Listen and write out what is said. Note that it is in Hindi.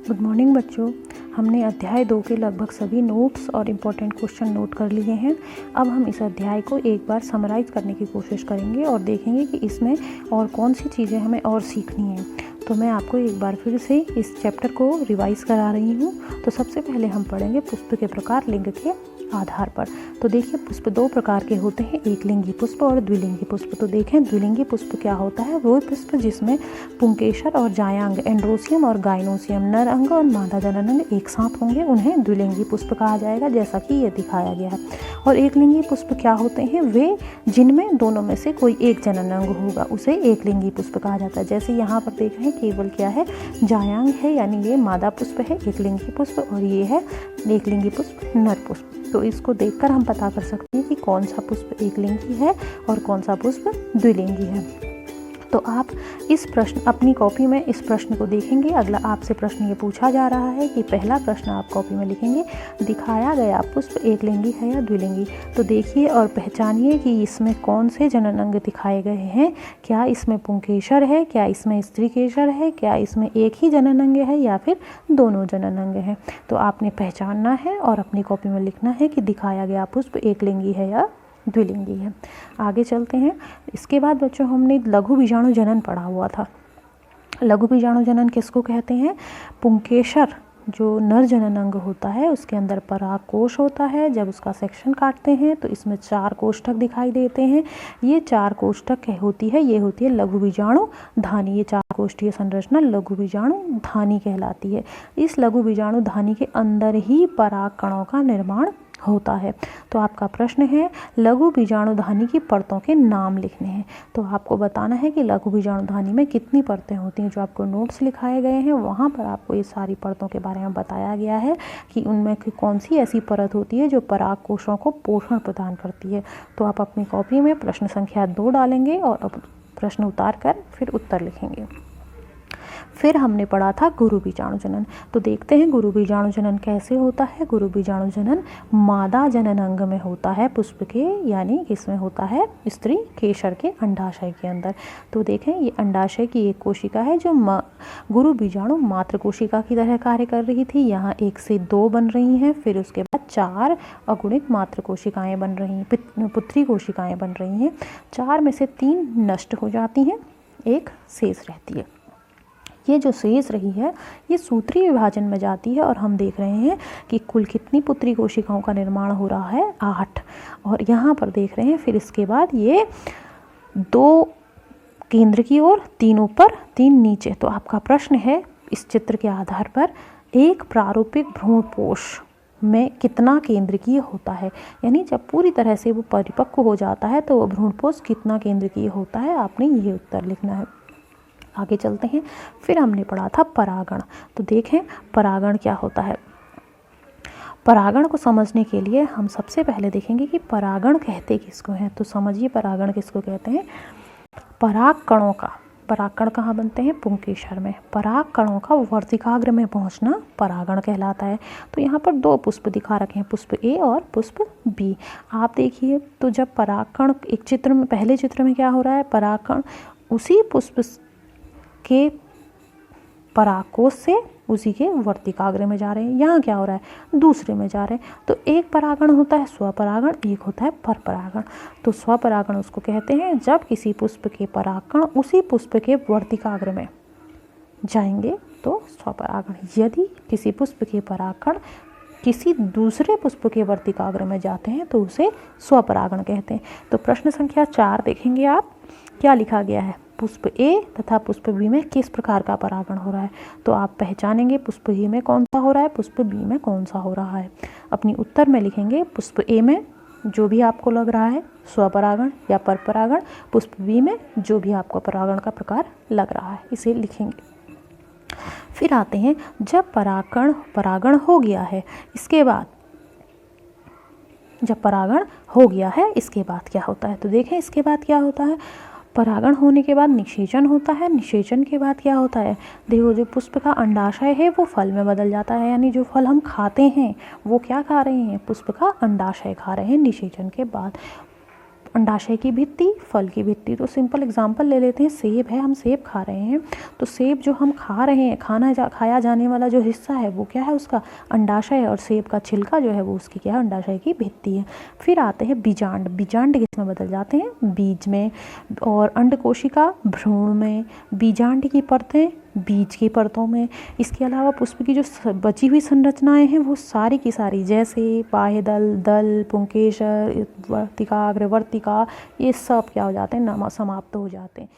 गुड मॉर्निंग बच्चों। हमने अध्याय 2 के लगभग सभी नोट्स और इम्पोर्टेंट क्वेश्चन नोट कर लिए हैं। अब हम इस अध्याय को एक बार समराइज़ करने की कोशिश करेंगे और देखेंगे कि इसमें और कौन सी चीज़ें हमें और सीखनी हैं। तो मैं आपको एक बार फिर से इस चैप्टर को रिवाइज़ करा रही हूँ। तो सबसे पहले हम पढ़ेंगे पुष्प के प्रकार लिंग के आधार पर। तो देखिए, पुष्प 2 प्रकार के होते हैं, एक लिंगी पुष्प और द्विलिंगी पुष्प। तो देखें, द्विलिंगी पुष्प क्या होता है? वो पुष्प जिसमें पुंकेसर और जायांग, एंड्रोसियम और गाइनोसियम, नर अंग और मादा जननांग एक साथ होंगे, उन्हें द्विलिंगी पुष्प कहा जाएगा, जैसा कि ये दिखाया गया है। और एक लिंगी पुष्प क्या होते हैं? वे जिनमें दोनों में से कोई एक जननांग होगा, उसे एक लिंगी पुष्प कहा जाता है। जैसे यहाँ पर देख रहे हैं, केवल क्या है? जायांग है, यानी ये मादा पुष्प है, एक लिंगी पुष्प, और ये है एक लिंगी पुष्प नर पुष्प। तो इसको देखकर हम पता कर सकते हैं कि कौन सा पुष्प एक लिंगी है और कौन सा पुष्प द्विलिंगी है। तो आप इस प्रश्न अपनी कॉपी में इस प्रश्न को देखेंगे। अगला आपसे प्रश्न ये पूछा जा रहा है कि पहला प्रश्न आप कॉपी में लिखेंगे, दिखाया गया पुष्प एक लिंगी है या द्विलिंगी। तो देखिए और पहचानिए कि इसमें कौन से जननांग दिखाए गए हैं। क्या इसमें पुंकेसर है, क्या इसमें स्त्रीकेसर है, क्या इसमें एक ही जननांग है या फिर दोनों जननांग हैं। तो आपने पहचानना है और अपनी कॉपी में लिखना है कि दिखाया गया पुष्प एक लिंगी है या द्विलिंगी है। आगे चलते हैं। इसके बाद बच्चों हमने लघु बीजाणु जनन पढ़ा हुआ था। लघु बीजाणु जनन किसको कहते हैं? पुंकेसर जो नर जननांग होता है उसके अंदर परागकोश होता है। जब उसका सेक्शन काटते हैं तो इसमें 4 कोष्ठक दिखाई देते हैं। ये 4 कोष्ठक होती है, ये होती है लघु बीजाणु धानी। ये 4 कोष्ठीय संरचना लघु बीजाणु धानी कहलाती है। इस लघु बीजाणु धानी के अंदर ही पराग कणों का निर्माण होता है। तो आपका प्रश्न है, लघु बीजाणुधानी की परतों के नाम लिखने हैं। तो आपको बताना है कि लघु बीजाणुधानी में कितनी परतें होती हैं। जो आपको नोट्स लिखाए गए हैं वहाँ पर आपको ये सारी परतों के बारे में बताया गया है कि उनमें कौन सी ऐसी परत होती है जो पराग कोशों को पोषण प्रदान करती है। तो आप अपनी कॉपी में प्रश्न संख्या 2 डालेंगे और प्रश्न उतार कर फिर उत्तर लिखेंगे। फिर हमने पढ़ा था गुरु बीजाणु जनन। तो देखते हैं गुरु बीजाणु जनन कैसे होता है। गुरु बीजाणु जनन मादा जननांग में होता है पुष्प के, यानी किसमें होता है? स्त्री केसर के अंडाशय के अंदर। तो देखें, ये अंडाशय की एक कोशिका है जो गुरु बीजाणु मात्र कोशिका की तरह कार्य कर रही थी। यहाँ 1 से 2 बन रही हैं, फिर उसके बाद 4 अगुणित मात्र कोशिकाएँ बन रही हैं, पुत्री कोशिकाएँ बन रही हैं। 4 में से 3 नष्ट हो जाती हैं, 1 शेष रहती है। ये जो शेष रही है ये सूत्रीय विभाजन में जाती है और हम देख रहे हैं कि कुल कितनी पुत्री कोशिकाओं का निर्माण हो रहा है? 8। और यहाँ पर देख रहे हैं फिर इसके बाद ये 2 केंद्र की ओर, 3 ऊपर 3 नीचे। तो आपका प्रश्न है इस चित्र के आधार पर, एक प्रारूपिक भ्रूणपोष में कितना केंद्रकीय होता है? यानी जब पूरी तरह से वो परिपक्व हो जाता है तो वो भ्रूणपोष कितना केंद्रकीय होता है? आपने ये उत्तर लिखना है। आगे चलते हैं। फिर हमने पढ़ा था परागण। तो देखें परागण क्या होता है। परागण को समझने के लिए हम सबसे पहले देखेंगे कि परागण कहते किसको हैं। तो समझिए परागण किसको कहते हैं। पराग कणों का, परागकण कहाँ बनते हैं? पुंकेसर में। पराग कणों का वर्तिकाग्र में पहुंचना परागण कहलाता है। तो यहाँ पर 2 पुष्प दिखा रखे हैं, पुष्प ए और पुष्प बी। आप देखिए, तो जब परागकण एक चित्र में, पहले चित्र में क्या हो रहा है? परागकण उसी पुष्प के परागकोश से उसी के वर्तिकाग्र में जा रहे हैं। यहाँ क्या हो रहा है? दूसरे में जा रहे हैं। तो एक परागण होता है स्वपरागण, एक होता है परपरागण। तो स्वपरागण उसको कहते हैं जब किसी पुष्प के परागकण उसी पुष्प के वर्तिकाग्र में जाएंगे तो स्वपरागण। यदि किसी पुष्प के परागकण किसी दूसरे पुष्प के वर्तिकाग्र में जाते हैं तो उसे स्वपरागण कहते हैं। तो प्रश्न संख्या 4 देखेंगे आप, क्या लिखा गया है? पुष्प ए तथा पुष्प बी में किस प्रकार का परागण हो रहा है? तो आप पहचानेंगे पुष्प ए में कौन सा हो रहा है, पुष्प बी में कौन सा हो रहा है। अपनी उत्तर में लिखेंगे पुष्प ए में जो भी आपको लग रहा है स्वपरागण या परपरागण, पुष्प बी में जो भी आपको परागण का प्रकार लग रहा है, इसे लिखेंगे। फिर आते हैं, जब परागण हो गया है, इसके बाद जब परागण हो गया है इसके बाद क्या होता है? तो देखें इसके बाद क्या होता है। परागण होने के बाद निषेचन होता है। निषेचन के बाद क्या होता है? देखो, जो पुष्प का अंडाशय है वो फल में बदल जाता है। यानी जो फल हम खाते हैं वो क्या खा रहे हैं? पुष्प का अंडाशय खा रहे हैं निषेचन के बाद। अंडाशय की भित्ति, फल की भित्ति। तो सिंपल एग्जांपल ले लेते हैं, सेब है, हम सेब खा रहे हैं, तो सेब जो हम खा रहे हैं, खाया जाने वाला जो हिस्सा है वो क्या है, उसका अंडाशय है, और सेब का छिलका जो है वो उसकी क्या है, अंडाशय की भित्ति है। फिर आते हैं बीजांड। बीजांड किसमें बदल जाते हैं, बीज में, और अंडकोशिका भ्रूण में, बीजांड की परतें बीज की परतों में। इसके अलावा पुष्प की जो बची हुई संरचनाएं हैं वो सारी की सारी, जैसे बाह्यदल, दल, पुंकेसर, वर्तिका, अग्रवर्तिका, ये सब क्या हो जाते हैं, समाप्त हो जाते हैं।